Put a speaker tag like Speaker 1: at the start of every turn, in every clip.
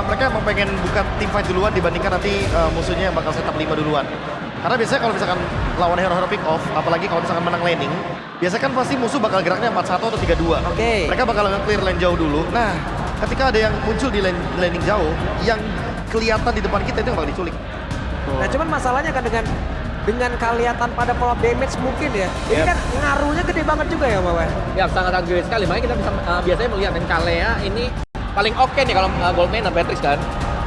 Speaker 1: Mereka emang pengen buka tim fight duluan dibandingkan nanti musuhnya yang bakal setup 5 duluan. Karena biasanya kalau misalkan lawan hero-hero pick off, apalagi kalau misalkan menang laning, biasanya kan pasti musuh bakal geraknya 4-1 atau 3-2.
Speaker 2: Oke.
Speaker 1: Mereka bakal nge-clear lane jauh dulu. Nah, ketika ada yang muncul di laning jauh, yang kelihatan di depan kita itu yang bakal diculik.
Speaker 2: Nah cuman masalahnya kan dengan kelihatan pada pola damage mungkin ya. Ini kan ngaruhnya gede banget juga ya Bapak.
Speaker 3: Ya sangat gede sekali, makanya kita bisa biasanya melihat dan Kalea ini paling oke nih kalau gold laner Beatrix kan.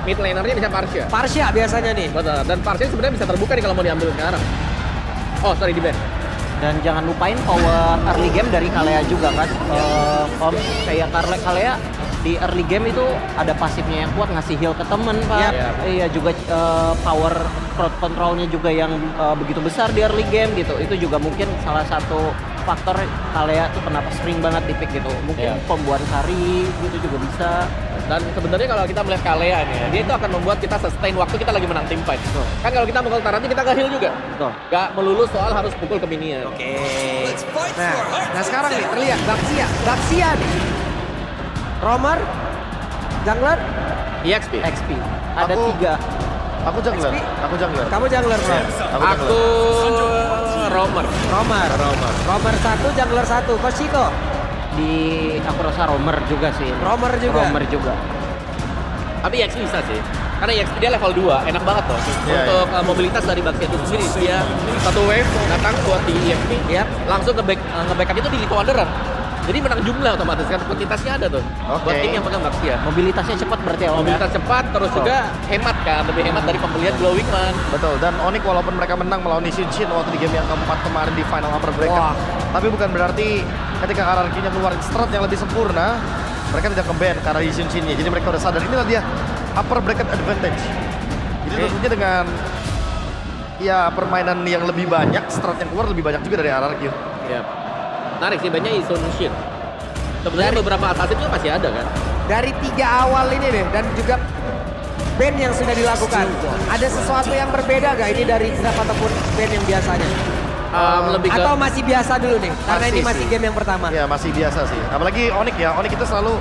Speaker 3: Mid lanernya bisa Parsia.
Speaker 2: Parsia biasanya nih.
Speaker 3: Betul, dan Parsia sebenarnya bisa terbuka nih kalau mau diambil sekarang. Oh sorry di ban.
Speaker 4: Dan jangan lupain power early game dari Kalea juga kan. Kayak Kalea di early game itu ada pasifnya yang kuat, ngasih heal ke temen Pak. Iya juga power crowd controlnya juga yang begitu besar di early game gitu. Itu juga mungkin salah satu faktor Kalea tuh kenapa sering banget di pick gitu. Mungkin pembuat kari gitu juga bisa.
Speaker 3: Dan sebenarnya kalau kita melihat Kalea nih, dia itu akan membuat kita sustain waktu kita lagi menang tim fight. Kan kalau kita mengul nanti kita nggak heal juga. Nggak melulu soal harus pukul ke minion.
Speaker 2: Oke. Nah sekarang nih terlihat Baxia nih. Romer, jungler,
Speaker 3: EXP.
Speaker 4: XP. Ada 3.
Speaker 1: Aku jungler.
Speaker 2: Kamu jungler bro.
Speaker 3: Aku Romer.
Speaker 2: Romer 1, jungler 1. Koshiko.
Speaker 4: Di aku rasa Romer juga sih.
Speaker 2: Romer juga.
Speaker 3: Tapi EXP bisa sih. Karena EXP dia level 2, enak banget loh. Untuk mobilitas dari Baxia itu sendiri, dia satu wave datang buat di EXP, langsung nge-backup itu di Little Wanderer. Jadi menang jumlah otomatis kan, kuantitasnya ada tuh. Buat tim yang pegang Baxia.
Speaker 4: Mobilitasnya cepat berarti ya.
Speaker 3: Mobilitas cepat, terus juga hemat kan, lebih hemat dari pembelian Glowing Man.
Speaker 1: Betul, dan Onyx walaupun mereka menang melawan Nishinshin waktu di game yang keempat kemarin di final upper bracket, tapi bukan berarti ketika RRQ-nya ngeluarin strat yang lebih sempurna, mereka tidak ke-ban karena Nishinshin-nya. Jadi mereka udah sadar, inilah dia upper bracket advantage. Jadi tentunya dengan ya permainan yang lebih banyak, strat yang keluar lebih banyak juga dari RRQ.
Speaker 3: Menarik sih, banyak Isunshin. Sebenarnya beberapa assassin juga masih ada kan?
Speaker 2: Dari 3 awal ini deh, dan juga band yang sudah dilakukan. Ada sesuatu yang berbeda gak ini dari draft ataupun band yang biasanya?
Speaker 3: Lebih ke...
Speaker 2: Atau masih biasa dulu nih, karena ini masih
Speaker 1: sih.
Speaker 2: game yang pertama.
Speaker 1: Ya masih biasa sih, apalagi Onyx ya. Onyx itu selalu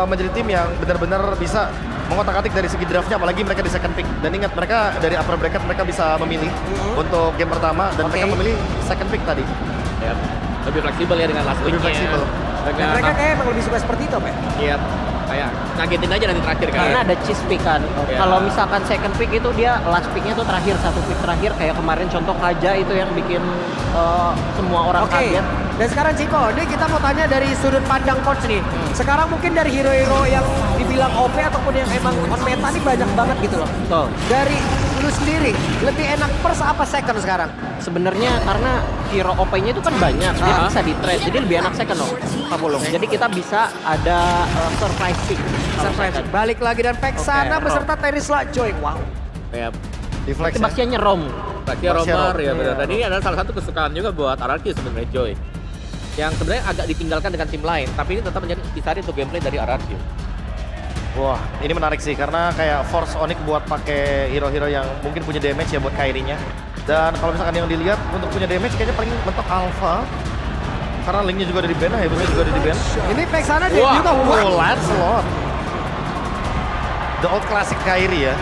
Speaker 1: menjadi tim yang benar-benar bisa mengotak-atik dari segi draftnya, apalagi mereka di second pick. Dan ingat, mereka dari upper bracket mereka bisa memilih untuk game pertama, dan mereka memilih second pick tadi.
Speaker 3: Lebih fleksibel ya dengan last pick-nya.
Speaker 1: Lebih fleksibel.
Speaker 2: Dan mereka kayak emang lebih suka seperti itu Pak?
Speaker 3: Iya, kayak ngagetin aja nanti terakhir kan.
Speaker 4: Karena ada cheese pick kan. Kalau misalkan second pick itu dia last picknya tuh terakhir, satu pick terakhir kayak kemarin contoh Kaja itu yang bikin semua orang kaget.
Speaker 2: Dan sekarang Ciko, ini kita mau tanya dari sudut pandang coach nih. Sekarang mungkin dari hero-hero yang dibilang OP ataupun yang emang on meta nih banyak banget gitu loh. Dari lu sendiri, lebih enak first apa second sekarang?
Speaker 4: Sebenarnya karena hero OP-nya itu kan banyak, dia bisa di trade, jadi lebih enak second loh, Pak Pulung. Jadi kita bisa ada surprise pick.
Speaker 2: Balik lagi dan Vexana beserta Terisla join. Wow.
Speaker 1: Di flex.
Speaker 4: Baxianya Rom.
Speaker 3: Baxia Romer ya benar. Dan ini adalah salah satu kesukaan juga buat RRQ sebenarnya Joy. Yang sebenarnya agak ditinggalkan dengan tim lain, tapi ini tetap menjadi intisari untuk gameplay dari RRQ.
Speaker 1: Wah, ini menarik sih karena kayak force Onyx buat pakai hero-hero yang mungkin punya damage ya buat Kairi-nya. Dan kalau misalkan yang dilihat untuk punya damage kayaknya paling mentok Alpha. Karena linknya juga ada di ban, Hayabusa juga ada di ban.
Speaker 2: Ini Vexana dia juga
Speaker 1: Lancelot. The old classic Kairi ya.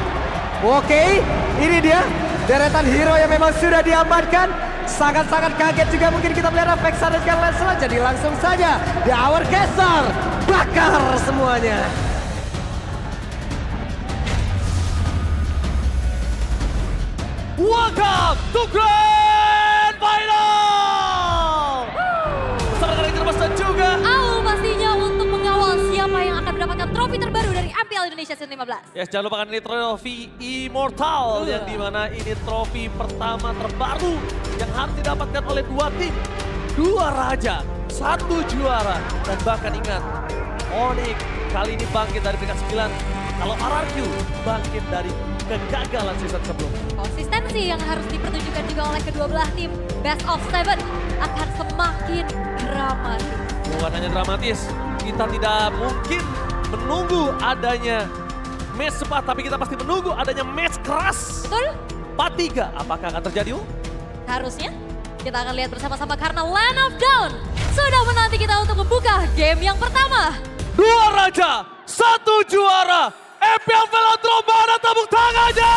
Speaker 2: Oke, ini dia deretan hero yang memang sudah diamankan. Sangat-sangat kaget juga mungkin kita melihat Vexana dan Lancelot. Jadi langsung saja di Hour Caster bakar semuanya.
Speaker 5: Welcome to Grand Final! Bersama dengan Termas dan juga
Speaker 6: Aul pastinya untuk mengawal siapa yang akan mendapatkan trofi terbaru dari MPL Indonesia Season 15.
Speaker 5: yes, jangan lupakan ini trofi Immortal yang dimana ini trofi pertama terbaru yang harus didapatkan oleh 2 tim, 2 raja, 1 juara, dan bahkan ingat Onyx kali ini bangkit dari peringkat 9. Kalau RRQ bangkit dari kegagalan season sebelumnya.
Speaker 6: Konsistensi yang harus dipertunjukkan juga oleh kedua belah tim Best of 7 akan semakin dramatis.
Speaker 5: Bukan hanya dramatis, kita tidak mungkin menunggu adanya match cepat, tapi kita pasti menunggu adanya match keras.
Speaker 6: Betul?
Speaker 5: Part 3, apakah akan terjadi?
Speaker 6: Harusnya kita akan lihat bersama-sama karena Land of Dawn sudah menanti kita untuk membuka game yang pertama.
Speaker 5: 2 raja, 1 juara, Champion Velodrome, mana tepuk tangannya?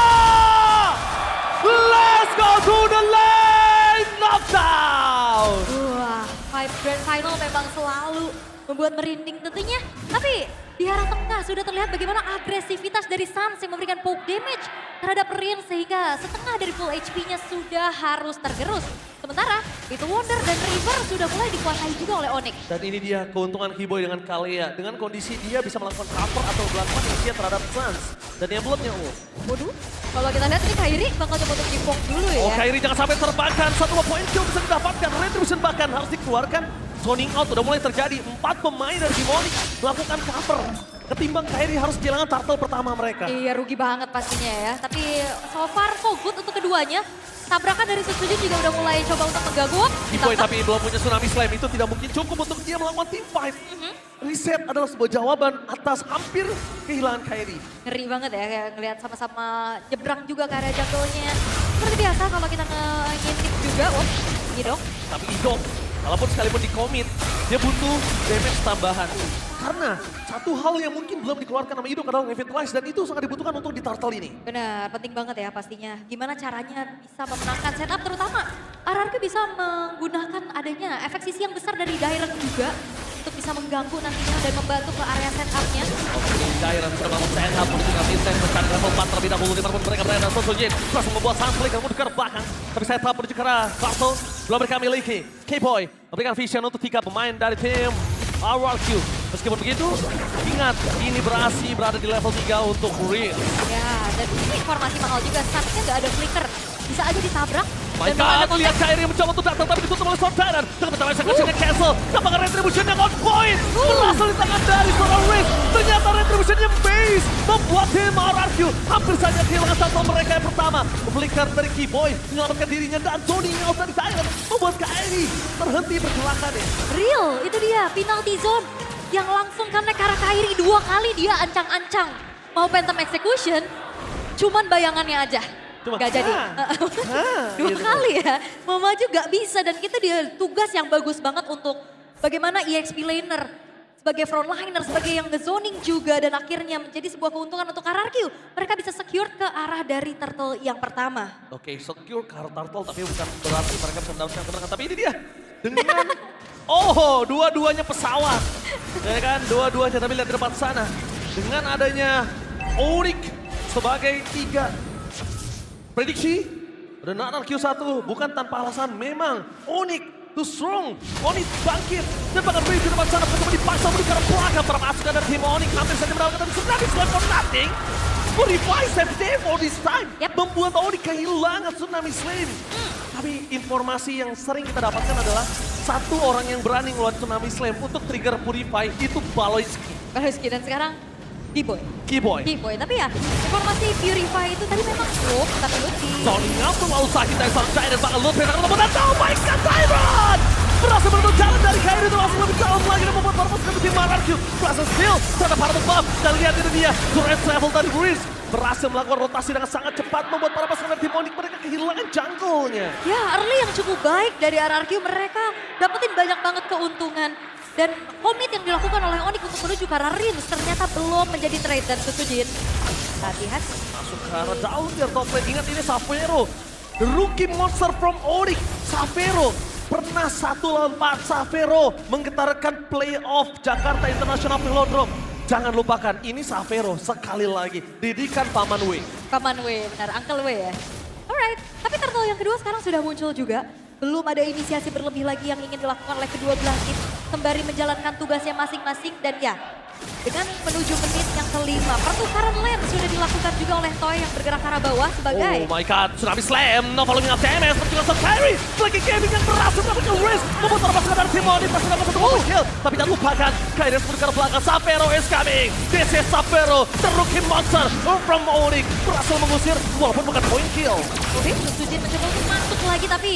Speaker 5: Let's go to the lane knockdown.
Speaker 6: Wah, Five Grand Final memang selalu membuat merinding tentunya. Tapi di arah tengah sudah terlihat bagaimana agresivitas dari Suns yang memberikan poke damage terhadap Rin sehingga setengah dari full HP-nya sudah harus tergerus. Sementara itu Wonder dan River sudah mulai dikuasai juga oleh Onyx.
Speaker 5: Dan ini dia keuntungan Kiboy dengan Kalea. Dengan kondisi dia bisa melakukan cover atau melakukan inisiat terhadap Suns. Dan yang belumnya,
Speaker 6: Waduh, kalau kita lihat ini Kairi bakal coba untuk di-poke dulu ya.
Speaker 5: oh Kairi jangan sampai terbakar. 1 poin kill bisa didapatkan. Retribution bahkan harus dikeluarkan. Zoning out udah mulai terjadi. 4 pemain dari Demonic melakukan cover. Ketimbang Kairi harus kehilangan turtle pertama mereka.
Speaker 6: Iya, rugi banget pastinya ya. Tapi so far so good untuk keduanya. Tabrakan dari Setsujin juga udah mulai coba untuk mengganggu.
Speaker 5: Kiboy tapi belum punya Tsunami Slam, itu tidak mungkin cukup untuk dia melakukan team fight. Reset adalah sebuah jawaban atas hampir kehilangan Kairi.
Speaker 6: Ngeri banget ya, kayak ngelihat sama-sama nyebrang juga ke area jungle-nya. Seperti biasa kalau kita ngintip juga, gitu.
Speaker 5: Tapi Idom, walaupun sekalipun di commit, dia butuh damage tambahan. Karena satu hal yang mungkin belum dikeluarkan sama Idom adalah Revitalize, dan itu sangat dibutuhkan untuk di turtle ini.
Speaker 6: Benar, penting banget ya pastinya. Gimana caranya bisa memenangkan setup, terutama RRQ bisa menggunakan adanya efek sisi yang besar dari Direct juga untuk bisa mengganggu nantinya dan membantu ke area setupnya.
Speaker 5: Dairan sudah bangun setup, menuju ke Vincent, mencari level 4 terlebih dahulu, dimana mereka berada dan Sojin langsung membuat Sunsplit yang mundur ke belakang. Tapi setup menuju ke arah Castle, belum mereka miliki. K-Boy memberikan vision untuk 3 pemain dari tim RRQ. Meskipun begitu, ingat ini berada di level 3 untuk Rin.
Speaker 6: Ya, dan ini informasi mahal juga, saatnya nggak ada flicker. Bisa aja ditabrak.
Speaker 5: My
Speaker 6: dan bakal ada
Speaker 5: God, lihat
Speaker 6: kontak.
Speaker 5: Kairi mencoba untuk datang tapi ditutup oleh Sword Tyrant. Dengan pertama execution-nya cancel. Tampaknya Retribution yang on point. Berhasil di tangan dari seorang Riz. Ternyata Retribution-nya base. Membuat tim RRQ hampir saja kehilangan satu mereka yang pertama. Flicker dari Kiboy menyelamatkan dirinya dan Tony out dari Tyrant. Membuat Kairi terhenti pergelakannya.
Speaker 6: Real, itu dia penalty zone yang langsung connect ke arah Kairi 2 kali dia ancang-ancang. Mau Phantom Execution, cuman bayangannya aja. Gak jadi. 2 kali ya, mau maju gak bisa dan itu dia tugas yang bagus banget untuk bagaimana EXP laner sebagai frontliner, sebagai yang nge-zoning juga dan akhirnya menjadi sebuah keuntungan untuk RRQ. Mereka bisa secure ke arah dari turtle yang pertama.
Speaker 5: Oke, secure ke arah turtle tapi bukan berarti mereka bisa mendapatkan kemenangan. Tapi ini dia dengan oh, dua-duanya pesawat. Ya kan, dua-duanya tapi lihat di depan sana. Dengan adanya Onyx sebagai 3 prediksi, dan RRQ1 bukan tanpa alasan, memang Onyx too strong. Onyx bangkit dan bahkan beri di depan sana pertama dipaksa menuju ke arah belakang para pasukan dari tim Onyx hampir saja mendapatkan tapi Tsunami Slam for nothing. Purify save day for this time. Membuat Onyx kehilangan Tsunami Slam. Tapi informasi yang sering kita dapatkan adalah satu orang yang berani ngeluarin Tsunami Slam untuk trigger Purify itu Baloyski.
Speaker 6: Baloyski dan sekarang Kiboy.
Speaker 5: Kiboy.
Speaker 6: Tapi ya informasi Purify itu tadi memang tapi Lutfi.
Speaker 5: Zoning out lalu sakit dari seorang Tyrant bakal Lutfi akan lepas oh my God Tyrant! Berhasil menutup jalan dari Kairi itu langsung lebih dalam lagi dan membuat para pasukan tim RRQ berhasil steal terhadap Paradox Buff dan lihat itu dia turret level dari Breeze berhasil melakukan rotasi dengan sangat cepat membuat para pasukan tim Onyx mereka kehilangan jungle-nya.
Speaker 6: Ya early yang cukup baik dari RRQ, mereka dapetin banyak banget keuntungan. Dan komit yang dilakukan oleh Onyx untuk menuju ke arah Rins ternyata belum menjadi trade dan Setsujin. Hati-hati.
Speaker 5: Masuk ke arah down tier top lane. Ingat ini Savero. The rookie monster from Onyx. Savero. Pernah 1 lawan 4. Savero menggetarkan playoff Jakarta International Velodrome. Jangan lupakan ini Savero sekali lagi. Didikan Paman W.
Speaker 6: Paman W, benar. Uncle W ya. Alright, tapi turtle yang kedua sekarang sudah muncul juga. Belum ada inisiasi berlebih lagi yang ingin dilakukan oleh kedua belah tim. Sembari menjalankan tugasnya masing-masing dan ya, dengan menuju menit yang kelima, pertukaran lane sudah dilakukan juga oleh Toy yang bergerak ke arah bawah sebagai...
Speaker 5: Oh my God, Tsunami Slam, no following up TMS, berjuang sama Kairi. Lagi gaming yang berhasil mendapatkan risk, membuat para pasukan dari tim Onyx masih dapat satu kill. Tapi jangan lupakan, Kairi harus menuju ke belakang, Savero is coming. This is Savero, the rookie monster from Onyx. Berhasil mengusir, walaupun bukan point kill.
Speaker 6: Oke, Setsujin mencoba untuk masuk lagi tapi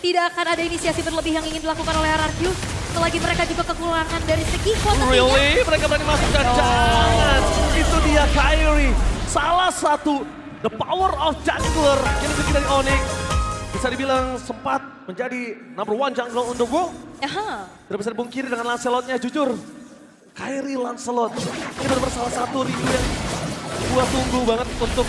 Speaker 6: tidak akan ada inisiasi berlebih yang ingin dilakukan oleh RRQ. Selagi mereka juga kekurangan dari segi kuantitasnya.
Speaker 5: Really? Mereka berani masuk dan jangan. Itu dia Kairi. Salah satu the power of jungler yang dimiliki dari Onyx. Bisa dibilang sempat menjadi number 1 jungler on the world.
Speaker 6: Aha.
Speaker 5: Tidak bisa dibungkiri dengan Lancelotnya, jujur. Kairi Lancelot. Ini benar-benar salah satu review yang gua tunggu banget untuk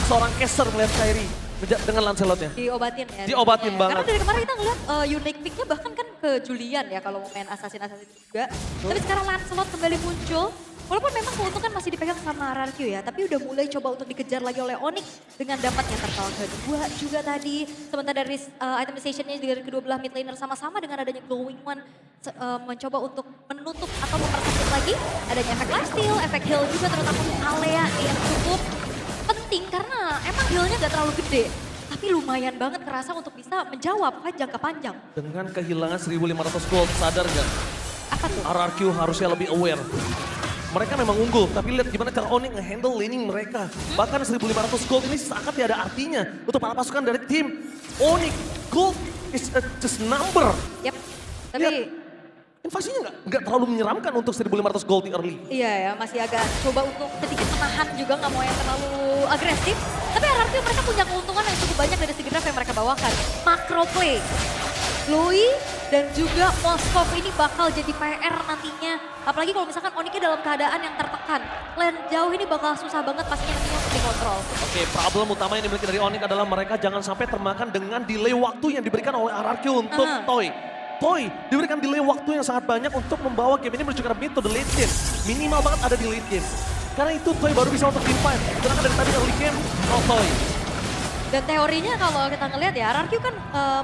Speaker 5: seorang caster melihat Kairi dengan Lancelotnya.
Speaker 6: Diobatin ya.
Speaker 5: Diobatin banget.
Speaker 6: Karena dari kemarin kita ngeliat unique pick-nya bahkan kan ke Julian ya kalau mau main Assassin juga. Tapi sekarang Lancelot kembali muncul. Walaupun memang keuntungan masih dipegang sama RRQ ya, tapi udah mulai coba untuk dikejar lagi oleh Onyx dengan dapatnya turtle kedua juga tadi. Sementara dari itemization-nya dari kedua belah mid laner sama-sama dengan adanya Glowing One mencoba untuk menutup atau mempersempit lagi adanya efek lifesteal, efek heal juga terutama untuk Alea yang cukup penting karena emang healnya gak terlalu gede. Tapi lumayan banget kerasa untuk bisa menjawab fight jangka panjang.
Speaker 5: Dengan kehilangan 1.500 gold, sadar gak?
Speaker 6: Apa tuh?
Speaker 5: RRQ harusnya lebih aware. Mereka memang unggul, tapi lihat gimana cara Onyx nge-handle laning mereka. Bahkan 1.500 gold ini sangat tidak ada artinya untuk para pasukan dari tim Onyx. Gold is just number.
Speaker 6: Yap, tapi...
Speaker 5: Lihat, invasinya nggak terlalu menyeramkan untuk 1.500 gold di early.
Speaker 6: Iya ya, masih agak coba untuk sedikit menahan juga, nggak mau yang terlalu agresif. Tapi RRQ mereka punya keuntungan yang cukup banyak dari segi draft yang mereka bawakan. Macro play, Louis dan juga Moskov ini bakal jadi PR nantinya. Apalagi kalau misalkan Onyx dalam keadaan yang tertekan. Lane jauh ini bakal susah banget pastinya nantinya untuk dikontrol.
Speaker 5: Oke, problem utama yang dimiliki dari Onyx adalah mereka jangan sampai termakan dengan delay waktu yang diberikan oleh RRQ untuk Toy. Toy diberikan delay waktu yang sangat banyak untuk membawa game ini menuju ke mid to the late game. Minimal banget ada di late game. Karena itu Toy baru bisa untuk team fight. Karena dari tadi early game, Toy.
Speaker 6: Dan teorinya kalau kita ngelihat ya, RRQ kan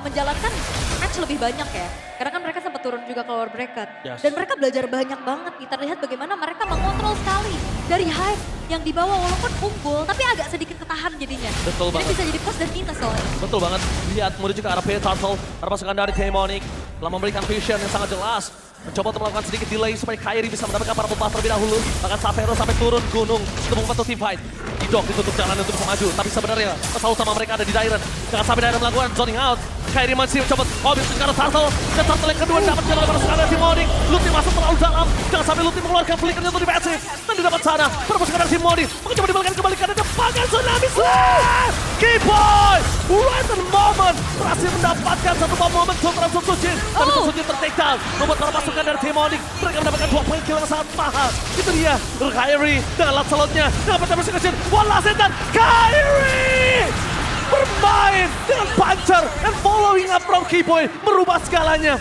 Speaker 6: menjalankan match lebih banyak ya. Karena kan mereka sempat turun juga ke lower bracket.
Speaker 5: Yes.
Speaker 6: Dan mereka belajar banyak banget. Kita lihat bagaimana mereka mengontrol sekali dari hype yang dibawa walaupun unggul, tapi agak sedikit ketahan jadinya.
Speaker 5: Betul
Speaker 6: Ini
Speaker 5: banget.
Speaker 6: bisa jadi plus dan minus soalnya.
Speaker 5: Betul banget. Lihat menuju ke arah Turtle. Arah pasukan dari Team Onyx telah memberikan vision yang sangat jelas. Mencoba untuk melakukan sedikit delay supaya Kairi bisa mendapatkan para pembuff terlebih dahulu. Bahkan Savero sampai turun gunung untuk membantu team fight. Didok ditutup jalan untuk bisa maju. Tapi sebenarnya masalah utama mereka ada di Dairen. Jangan sampai Dairen melakukan zoning out. Kairi masih mencoba bisa ke arah Turtle. Dan Turtle yang kedua dapat jalan oleh pasukan dari Team Onyx. Luti masuk terlalu dalam. Jangan sampai Luti mengeluarkan flickernya untuk di PSC. Dan didapat sana. Para pasukan dari Team Onyx mencoba dibalikan kembali ke depan Tsunami Slam. Keyboy, right at the moment berhasil mendapatkan satu momentum terhadap Sutsujin. Tapi Sutsujin ter-take down. Membuat para pasukan dari Team Onyx mereka mendapatkan 2 poin kill yang sangat mahal. Itu dia, Kairi dengan Lancelotnya. Dengan pencapai Sutsujin, one last hit dan Kairi bermain dengan puncher and following up from Keyboy. Merubah segalanya.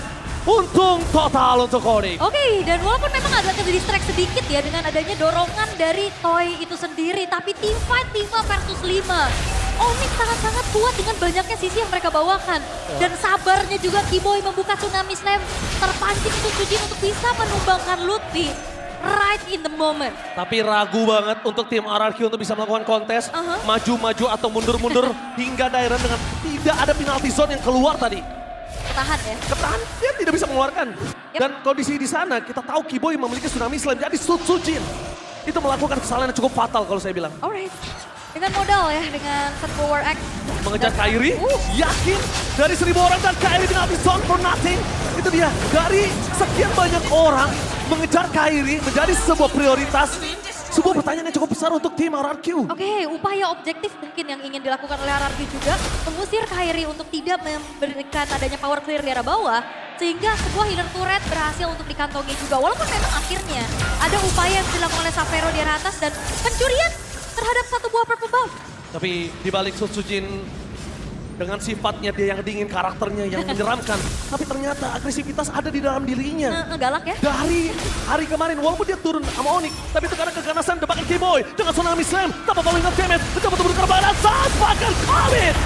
Speaker 5: Untung total untuk Onyx.
Speaker 6: Oke, dan walaupun memang agak ke-distract sedikit ya dengan adanya dorongan dari Toy itu sendiri. Tapi team fight 5 versus 5. Onyx sangat-sangat kuat dengan banyaknya sisi yang mereka bawakan. Dan sabarnya juga Keyboy membuka Tsunami Slam. Terpancing itu Sujin untuk bisa menumbangkan Lutfi. Right in the moment.
Speaker 5: Tapi ragu banget untuk tim RRQ untuk bisa melakukan kontes. Maju-maju atau mundur-mundur hingga Dairen dengan tidak ada penalty zone yang keluar tadi.
Speaker 6: Ketahan ya.
Speaker 5: Ketahan, dia tidak bisa mengeluarkan. Dan kondisi di sana, kita tahu Keyboy memiliki Tsunami Slam. Jadi Sutsujin itu melakukan kesalahan yang cukup fatal kalau saya bilang.
Speaker 6: Alright. Dengan modal ya, dengan set power X.
Speaker 5: Mengejar Kairi, yakin dari 1000 orang dan Kairi penalty zone for nothing. Itu dia, dari sekian banyak orang mengejar Kairi menjadi sebuah prioritas. Sebuah pertanyaan yang cukup besar untuk tim RRQ.
Speaker 6: Oke, upaya objektif mungkin yang ingin dilakukan oleh RRQ juga mengusir Kairi untuk tidak memberikan adanya power clear di arah bawah. Sehingga sebuah healer turret berhasil untuk dikantongi juga. Walaupun memang akhirnya ada upaya yang dilakukan oleh Savero di arah atas dan pencurian terhadap satu buah purple buff.
Speaker 5: Tapi dibalik Sutsujin dengan sifatnya dia yang dingin, karakternya yang menyeramkan. Tapi ternyata agresivitas ada di dalam dirinya.
Speaker 6: Galak ya.
Speaker 5: Dari hari kemarin, walaupun dia turun sama Onyx, tapi itu karena keganasan debakan Keyboy dengan Tsunami Slam, tanpa following up damage, mencoba untuk berkorban saat bahkan Comet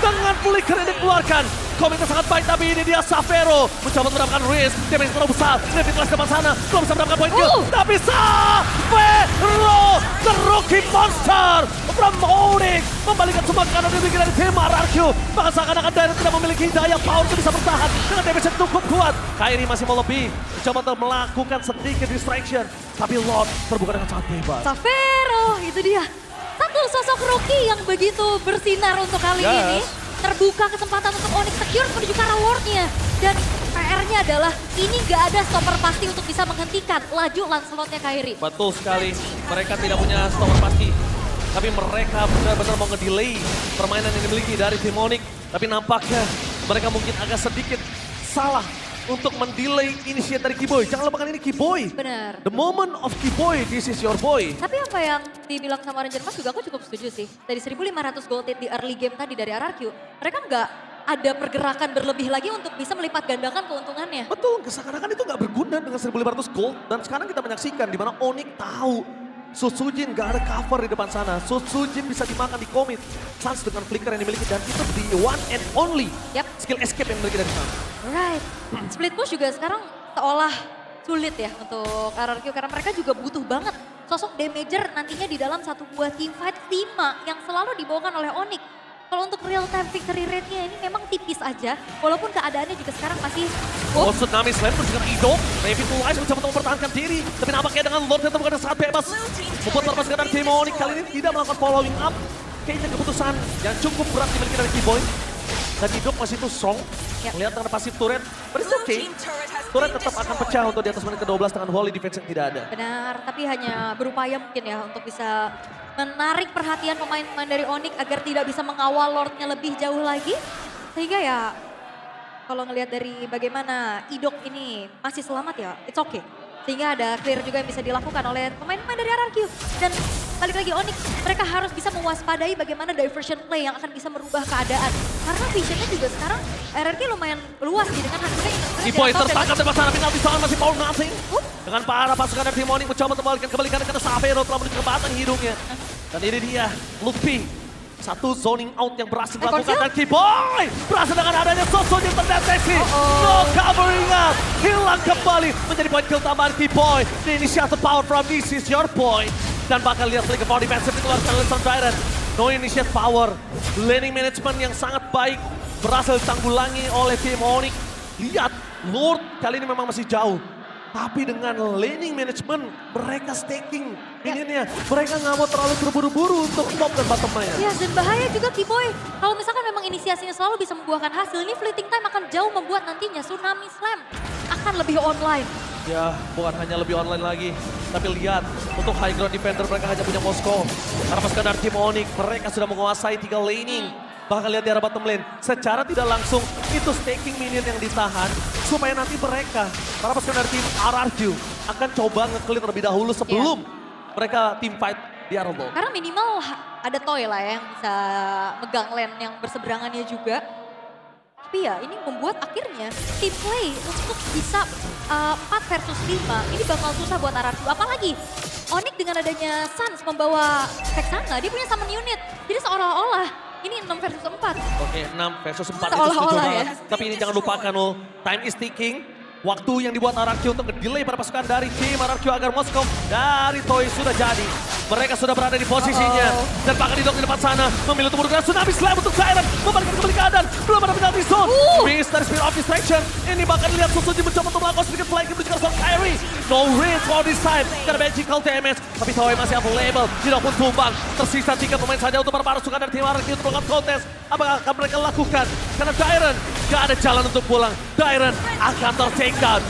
Speaker 5: dengan flicker yang dikeluarkan. Komennya sangat baik, tapi ini dia Savero mencoba mendapatkan risk, damage terlalu besar, Revitalize ke sana, belum bisa mendapatkan poin kill, tapi Savero, the rookie monster from Onyx, membalikan semua kanan dimiliki dari tim RRQ. Bahkan seakan-akan Dairen tidak memiliki daya power untuk bisa bertahan dengan damage yang cukup kuat. Kairi masih mau lebih, mencoba untuk melakukan sedikit distraction, tapi Lord terbuka dengan sangat bebas.
Speaker 6: Savero, itu dia. Satu sosok rookie yang begitu bersinar untuk kali ini. Terbuka kesempatan untuk Onyx secure menuju ke arah wardnya. Dan PR-nya adalah ini gak ada stopper pasti untuk bisa menghentikan laju Lancelotnya Kairi.
Speaker 5: Betul sekali, mereka tidak punya stopper pasti. Tapi mereka benar-benar mau ngedelay permainan yang dimiliki dari tim Onyx. Tapi nampaknya mereka mungkin agak sedikit salah untuk mendelay initiate dari Kiboy. Jangan lupakan ini Kiboy.
Speaker 6: Benar.
Speaker 5: The moment of Kiboy, this is your boy.
Speaker 6: Tapi apa yang dibilang sama Ranger Mas juga aku cukup setuju sih. Dari 1.500 gold di early game tadi dari RRQ, mereka nggak ada pergerakan berlebih lagi untuk bisa melipat gandakan keuntungannya.
Speaker 5: Betul, seakan-akan itu nggak berguna dengan 1.500 gold. Dan sekarang kita menyaksikan di mana Onyx tahu Sutsujin gak ada cover di depan sana. Sutsujin bisa dimakan di commit. Sans dengan flicker yang dimiliki dan itu the one and only skill escape yang dimiliki dari sana.
Speaker 6: Right. Split push juga sekarang seolah sulit ya untuk RRQ karena mereka juga butuh banget sosok damager nantinya di dalam satu buah teamfight 5 yang selalu dibawakan oleh Onyx. Kalau untuk real time victory rate-nya ini memang tipis aja, walaupun keadaannya juga sekarang masih
Speaker 5: Oh, Tsunami Slam terus dengan Ido, Revitalize mencoba untuk mempertahankan diri, tapi nampaknya dengan Lord tetap bukan saat bebas. Membuat lepas dengan tim Onyx kali ini tidak melakukan following up. Kayaknya keputusan yang cukup berat dimiliki dari Kiboy. Dan Ido masih itu strong, melihat dengan pasif turret, but it's okay. Turret tetap akan pecah untuk di atas menit ke-12 dengan Holy Defense yang tidak ada.
Speaker 6: benar, tapi hanya berupaya mungkin ya untuk bisa menarik perhatian pemain-pemain dari Onyx agar tidak bisa mengawal Lordnya lebih jauh lagi. Sehingga ya kalau ngelihat dari bagaimana Idok ini masih selamat ya, it's okay. Sehingga ada clear juga yang bisa dilakukan oleh pemain-pemain dari RRQ. Dan balik lagi Onyx, mereka harus bisa mewaspadai bagaimana diversion play yang akan bisa merubah keadaan. Karena visionnya juga sekarang RRQ lumayan luas nih dengan hasilnya interference.
Speaker 5: Kiboy tertangkap dari pasangan penalti soal masih power nothing. Dengan para pasukan dari tim Onyx mencoba untuk kembalikan karena Savero telah menuju ke batang hidungnya. Dan ini dia, Luffy. Satu zoning out yang berhasil dilakukan dan Kiboy berhasil dengan adanya Sutsujin terdeteksi. No covering up, hilang kembali menjadi poin kill tambahan Kiboy. The initiative power from this is your point. Dan bakal lihat flicker power defensive dikeluarkan oleh Sun Tyrant. No initiative power, laning management yang sangat baik berhasil ditanggulangi oleh tim Onyx. Lihat, Lord kali ini memang masih jauh. Tapi dengan laning management, mereka staking minionnya. Mereka nggak mau terlalu terburu-buru untuk top dan bottom-nya.
Speaker 6: Ya, dan bahaya juga Kiboy. Kalau misalkan memang inisiasinya selalu bisa membuahkan hasil, ini fleeting time akan jauh membuat nantinya Tsunami Slam akan lebih online.
Speaker 5: Ya, bukan hanya lebih online lagi. Tapi lihat, untuk high ground defender mereka hanya punya Moskow. Karena pasukan dari tim Onyx, mereka sudah menguasai 3 laning. Bahkan lihat di arah bottom lane, secara tidak langsung itu staking minion yang ditahan supaya nanti mereka, para pasukan dari tim RRQ akan coba nge-clear terlebih dahulu sebelum mereka team fight di arah ball.
Speaker 6: Karena minimal ada Toy lah ya yang bisa megang lane yang berseberangannya juga. Tapi ya ini membuat akhirnya team play untuk bisa 4 versus 5 ini bakal susah buat RRQ. Apalagi Onyx dengan adanya Sans membawa Vexana, dia punya summon unit. Jadi seolah-olah ini 6 versus 4.
Speaker 5: Oke, 6 versus 4 itu
Speaker 6: Seolah-olah
Speaker 5: setuju
Speaker 6: ya.
Speaker 5: banget. Tapi ini jangan lupakan loh, time is ticking. Waktu yang dibuat RRQ untuk nge-delay para pasukan dari tim RRQ agar Moskow dari Toy sudah jadi. Mereka sudah berada di posisinya. Dan bahkan di depan sana memilih untuk menggunakan Tsunami Slam untuk Siren. Membalikkan kembali keadaan. Belum ada penalti zone. Mr. Spear of Distraction. Ini bahkan lihat Sutsujin mencoba untuk melakukan sedikit flanking menuju ke arah Kyrie. No range for this time. Karena magical damage. Tapi Toy masih available. Tidak pun tumbang. Tersisa 3 pemain saja untuk para pasukan dari tim RRQ untuk melakukan kontes. Apa akan mereka lakukan? Karena Dairon gak ada jalan untuk pulang. Dairon akan ter-take down.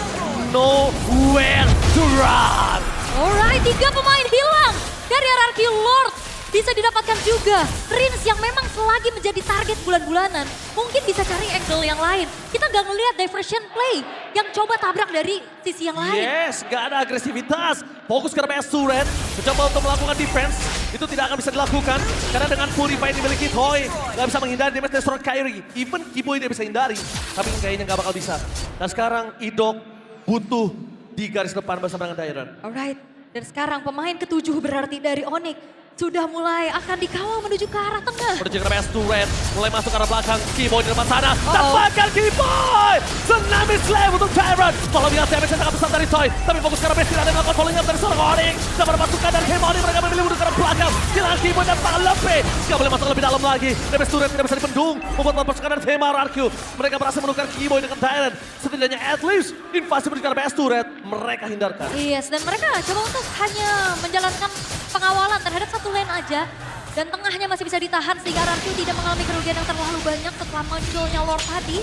Speaker 5: Nowhere to run.
Speaker 6: Alright, 3 pemain hilang dari RRQ Lord. Bisa didapatkan juga Rins yang memang selagi menjadi target bulan-bulanan. Mungkin bisa cari angle yang lain. Kita gak ngelihat diversion play yang coba tabrak dari sisi yang lain.
Speaker 5: Yes, gak ada agresivitas. Fokus ke PS Turret. Mencoba untuk melakukan defense. Itu tidak akan bisa dilakukan. Karena dengan Purify yang dimiliki Toy. Gak bisa menghindari damage dari seorang Kyrie. Even Kiboy dia bisa hindari. Tapi kayaknya gak bakal bisa. Nah sekarang Idok butuh di garis depan bersama dengan Dairon.
Speaker 6: Alright, dan sekarang pemain ketujuh berarti dari Onyx sudah mulai akan dikawal menuju ke arah tengah.
Speaker 5: Menuju ke PS Turret, mulai masuk ke arah belakang. Kiboy di depan sana, dapatkan Kiboy! Tsunami Slam untuk Dairon. Kalau lihat damage sangat besar dari Toy, tapi fokus ke arah base tidak ada melakukan following up dari seorang Onyx. Dan para pasukan dari tim Onyx mereka memilih menuju ke arah belakang. Hilang Kiboy dan tak lebih. Gak boleh masuk lebih dalam lagi. PS Turret tidak bisa dipendung. Membuat para pasukan dari tim RRQ. Mereka berhasil menukar Kiboy dengan Dairon. Setidaknya at least invasi menuju ke arah PS Turret mereka hindarkan.
Speaker 6: Yes, dan mereka coba untuk hanya menjalankan pengawalan terhadap satu lane aja. Dan tengahnya masih bisa ditahan sehingga RRQ tidak mengalami kerugian yang terlalu banyak setelah munculnya Lord tadi.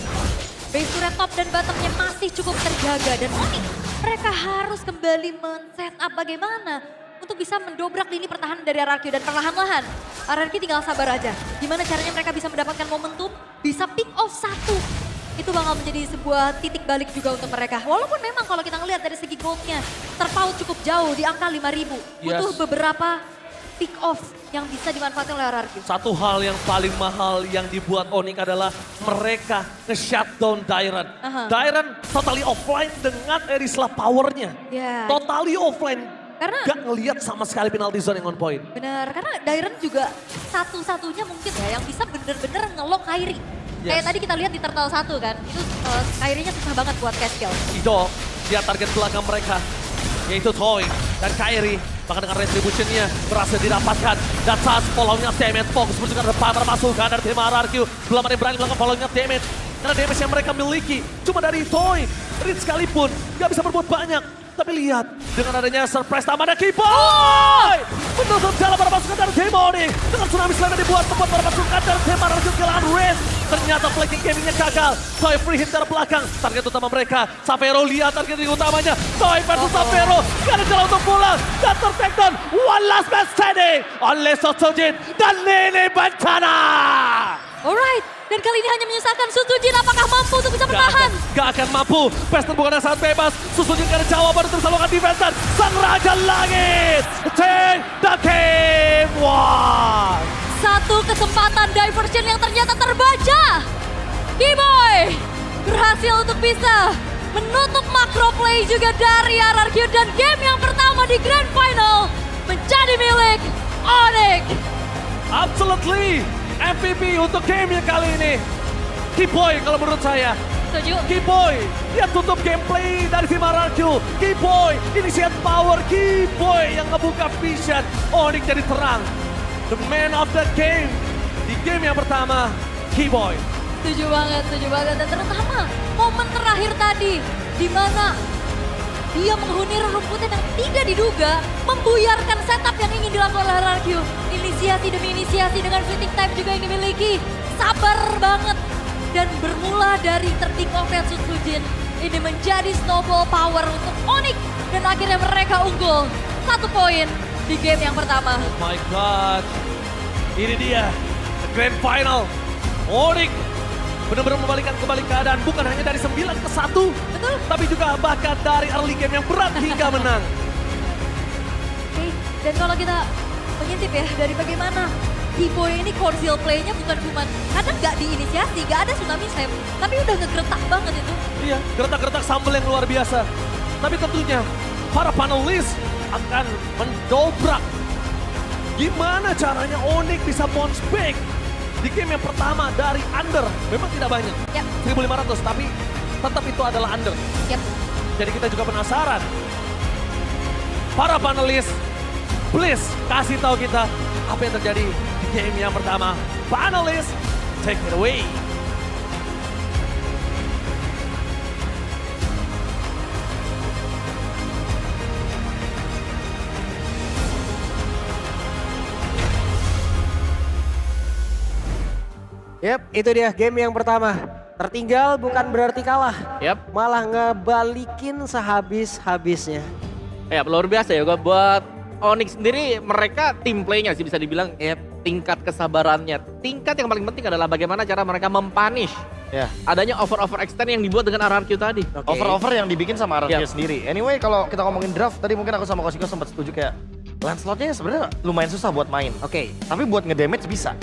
Speaker 6: Base turret top dan bottomnya masih cukup terjaga. Dan Onyx, mereka harus kembali men-set up bagaimana untuk bisa mendobrak lini pertahanan dari RRQ. Dan perlahan-lahan RRQ tinggal sabar aja. Gimana caranya mereka bisa mendapatkan momentum, bisa pick off satu itu bakal menjadi sebuah titik balik juga untuk mereka. Walaupun memang kalau kita ngelihat dari segi goldnya terpaut cukup jauh di angka 5.000. Butuh
Speaker 5: Yes.
Speaker 6: beberapa pick off yang bisa dimanfaatkan oleh RRQ.
Speaker 5: Satu hal yang paling mahal yang dibuat Onyx adalah mereka nge-shutdown Dairon.
Speaker 6: Aha.
Speaker 5: Dairon totally offline dengan Erisla powernya.
Speaker 6: Ya.
Speaker 5: Totally offline.
Speaker 6: Karena-
Speaker 5: Gak ngelihat sama sekali penalty zone yang on point.
Speaker 6: Benar, karena Dairon juga satu-satunya mungkin ya yang bisa bener-bener nge-lock Kairi.
Speaker 5: Yes.
Speaker 6: Kayak tadi kita lihat di Turtle 1 kan, itu Kairinya susah banget buat cash kill.
Speaker 5: Ido, dia target belakang mereka. Yaitu Toy dan Kairi. Bahkan dengan retribution-nya berhasil didapatkan. Dan saat follow-nya damage, fokus menunjukkan depan termasukkan dari tim RRQ. Belum ada yang berani melakukan follow-nya damage. Karena damage yang mereka miliki cuma dari Toy. Reed sekalipun gak bisa berbuat banyak. Tapi lihat, dengan adanya surprise tambah ada Kiboy! Menutup jalan para pasukan dari tim Onyx. Dengan tsunami slam yang dibuat membuat para pasukan dari tim RRQ kehilangan race. Ternyata flanking gamingnya gagal. Toy free hit dari belakang. Target utama mereka. Savero lihat target utamanya. Toy versus Savero. Gak ada jalan untuk pulang. Dan ter-takedown. One last man standing. Oleh Sosojin dan Nene Bantana.
Speaker 6: Alright, dan kali ini hanya menyusahkan Susujin apakah mampu untuk bisa bertahan.
Speaker 5: Gak akan mampu. Peston bukan yang sangat bebas. Susujin gak ada jawaban untuk melakukan defense dan Sang Raja Langit. Take the game one.
Speaker 6: Satu kesempatan diversion yang ternyata terbaca. Kiboy berhasil untuk bisa menutup macro play juga dari RRQ dan game yang pertama di Grand Final menjadi milik Onyx.
Speaker 5: Absolutely. MVP untuk game yang kali ini. Kiboy kalau menurut saya.
Speaker 6: Setuju?
Speaker 5: Kiboy, dia tutup gameplay dari tim RRQ. Kiboy, initiate power. Kiboy yang ngebuka vision. Onyx jadi terang. The man of the game. Di game yang pertama, Kiboy.
Speaker 6: Setuju banget. Dan terutama momen terakhir tadi di mana dia menghuni rerumputan yang tidak diduga, membuyarkan setup yang ingin dilakukan oleh RRQ. Inisiasi demi inisiasi dengan fleeting time juga yang dimiliki. Sabar banget. Dan bermula dari terting offense Susujin. Ini menjadi snowball power untuk Onyx. Dan akhirnya mereka unggul 1 poin di game yang pertama.
Speaker 5: Oh my God. Ini dia, the grand final. Onyx benar-benar membalikan kembali keadaan. Bukan hanya dari 9 ke 1.
Speaker 6: Betul.
Speaker 5: Tapi juga bahkan dari early game yang berat hingga menang.
Speaker 6: Oke, dan kalau kita mengintip ya dari bagaimana Kiboy ini conceal play-nya bukan cuma kadang nggak diinisiasi, nggak ada tsunami slam, tapi udah ngegertak banget itu.
Speaker 5: Iya, gertak-gertak sambal yang luar biasa. Tapi tentunya para panelis akan mendobrak gimana caranya Onyx bisa bounce back di game yang pertama dari under. Memang tidak banyak,
Speaker 6: Yap,
Speaker 5: 1.500, tapi tetap itu adalah under.
Speaker 6: yap.
Speaker 5: Jadi kita juga penasaran. Para panelis, please kasih tahu kita apa yang terjadi di game yang pertama. Panelis, take it away.
Speaker 2: Yap, itu dia game yang pertama. Tertinggal bukan berarti kalah.
Speaker 3: Yap.
Speaker 2: Malah ngebalikin sehabis-habisnya.
Speaker 3: Ya luar biasa ya buat Onyx sendiri, mereka tim playnya sih bisa dibilang tingkat kesabarannya. Tingkat yang paling penting adalah bagaimana cara mereka mempunish
Speaker 1: Ya.
Speaker 3: adanya over extend yang dibuat dengan RRQ tadi.
Speaker 1: Over yang dibikin sama RRQ
Speaker 3: Yap.
Speaker 1: sendiri. Anyway, kalau kita ngomongin draft, tadi mungkin aku sama Kosiko sempat setuju kayak Lancelotnya sebenarnya lumayan susah buat main.
Speaker 2: Oke.
Speaker 1: Tapi buat ngedamage bisa.